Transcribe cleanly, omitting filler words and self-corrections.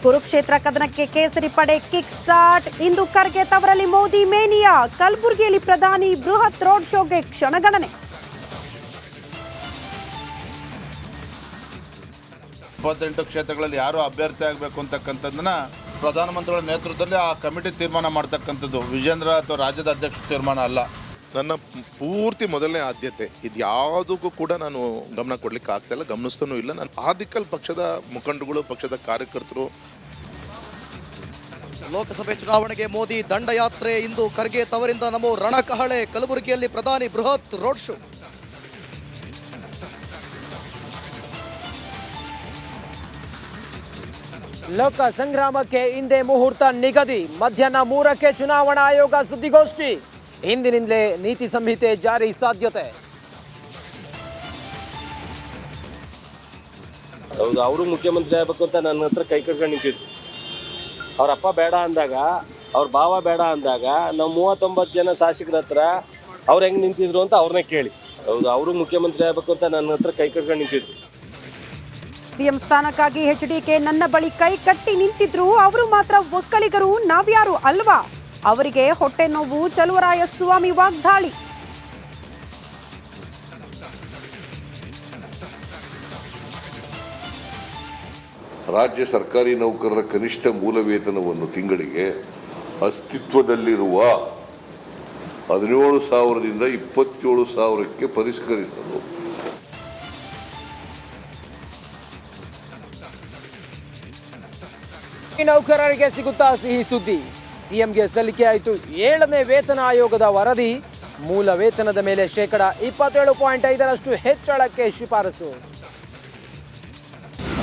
ಕುರುಕ್ಷೇತ್ರ ಕದನಕ್ಕೆ ಕೇಸರಿ ಪಡೆ kick start. ಇಂದು Kharge ತವರಲ್ಲಿ Modi mania. ಕಲಬುರಗಿಯಲ್ಲಿ ಪ್ರಧಾನಿ ಬೃಹತ್ ರೋಡ್ ಶೋಗೆ ಕ್ಷಣಗಣನೆ. 28 ಕ್ಷೇತ್ರಗಳಲ್ಲಿ ಯಾರು ಅಭ್ಯರ್ಥಿ ಆಗಬೇಕು ಅಂತಕ್ಕಂಥದ್ದನ್ನ ಪ್ರಧಾನಮಂತ್ರಿಗಳ ನೇತೃತ್ವದಲ್ಲಿ ಆ ಕಮಿಟಿ ತೀರ್ಮಾನ ಮಾಡ್ತಕ್ಕಂಥದ್ದು. ವಿಜೇಂದ್ರ ಅಥವಾ ರಾಜ್ಯದ ಅಧ್ಯಕ್ಷ ತೀರ್ಮಾನ ಅಲ್ಲ. ನನ್ನ ಪೂರ್ತಿ ಮೊದಲನೇ ಆದ್ಯತೆ ಇದು ಯಾವುದಕ್ಕೂ ಕೂಡ ನಾನು ಗಮನ ಕೊಡ್ಲಿಕ್ಕೆ ಆಗ್ತಾ ಇಲ್ಲ, ಗಮನಿಸ್ತಾನೂ ಇಲ್ಲ. ನಾನು ಆದಿಕಲ್ ಪಕ್ಷದ ಮುಖಂಡಗಳು, ಪಕ್ಷದ ಕಾರ್ಯಕರ್ತರು. ಲೋಕಸಭೆ ಚುನಾವಣೆಗೆ ಮೋದಿ ದಂಡಯಾತ್ರೆ. ಇಂದು ಖರ್ಗೆ ತವರಿಂದ ನಮೋ ರಣಕಹಳೆ. ಕಲಬುರಗಿಯಲ್ಲಿ ಪ್ರಧಾನಿ ಬೃಹತ್ ರೋಡ್ ಶೋ. ಲೋಕ ಸಂಗ್ರಾಮಕ್ಕೆ ಇಂದೇ ಮುಹೂರ್ತ ನಿಗದಿ. ಮಧ್ಯಾಹ್ನ 3ಕ್ಕೆ ಚುನಾವಣಾ ಆಯೋಗ ಸುದ್ದಿಗೋಷ್ಠಿ. ಇಂದಿನಿಂದಲೇ ನೀತಿ ಸಂಹಿತೆ ಜಾರಿ ಸಾಧ್ಯತೆ. ಹೌದು, ಅವರು ಮುಖ್ಯಮಂತ್ರಿ ಆಗಬೇಕು ಅಂತ ನನ್ನ ಹತ್ರ ಕೈ ಕಟ್ಕೊಂಡು ನಿಂತಿದ್ರು. ಅವ್ರ ಅಪ್ಪ ಬೇಡ ಅಂದಾಗ, ಅವ್ರ ಭಾವ ಬೇಡ ಅಂದಾಗ ನಾವು 39 ಜನ ಶಾಸಕರ ಹತ್ರ ಅವ್ರು ಹೆಂಗೆ ನಿಂತಿದ್ರು ಅಂತ ಅವ್ರನ್ನೇ ಕೇಳಿ. ಹೌದು, ಅವರು ಮುಖ್ಯಮಂತ್ರಿ ಆಗಬೇಕು ಅಂತ ನನ್ನ ಹತ್ರ ಕೈ ಕಟ್ಕೊಂಡು ನಿಂತಿದ್ರು. ಸಿಎಂ ಸ್ಥಾನಕ್ಕಾಗಿ ಎಚ್ಡಿಕೆ ನನ್ನ ಬಳಿ ಕೈ ಕಟ್ಟಿ ನಿಂತಿದ್ರು. ಅವರು ಮಾತ್ರ ಒಕ್ಕಲಿಗರು, ನಾವ್ಯಾರು ಅಲ್ವಾ? ಅವರಿಗೆ ಹೊಟ್ಟೆ ನೋವು. ಚಲುವರಾಯಸ್ವಾಮಿ ವಾಗ್ದಾಳಿ. ರಾಜ್ಯ ಸರ್ಕಾರಿ ನೌಕರರ ಕನಿಷ್ಠ ಮೂಲ ವೇತನವನ್ನು ತಿಂಗಳಿಗೆ ಅಸ್ತಿತ್ವದಲ್ಲಿರುವ 17,000ದಿಂದ 27,000ಕ್ಕೆ ಪರಿಷ್ಕರಿಸಲು ನೌಕರರಿಗೆ ಸಿಗುತ್ತಾ ಸಿಹಿ ಸುದ್ದಿ. ಸಿಎಂಗೆ ಸಲ್ಲಿಕೆ ಆಯಿತು 7ನೇ ವೇತನ ಆಯೋಗದ ವರದಿ. ಮೂಲ ವೇತನದ ಮೇಲೆ 27.5% ಹೆಚ್ಚಳಕ್ಕೆ ಶಿಫಾರಸು.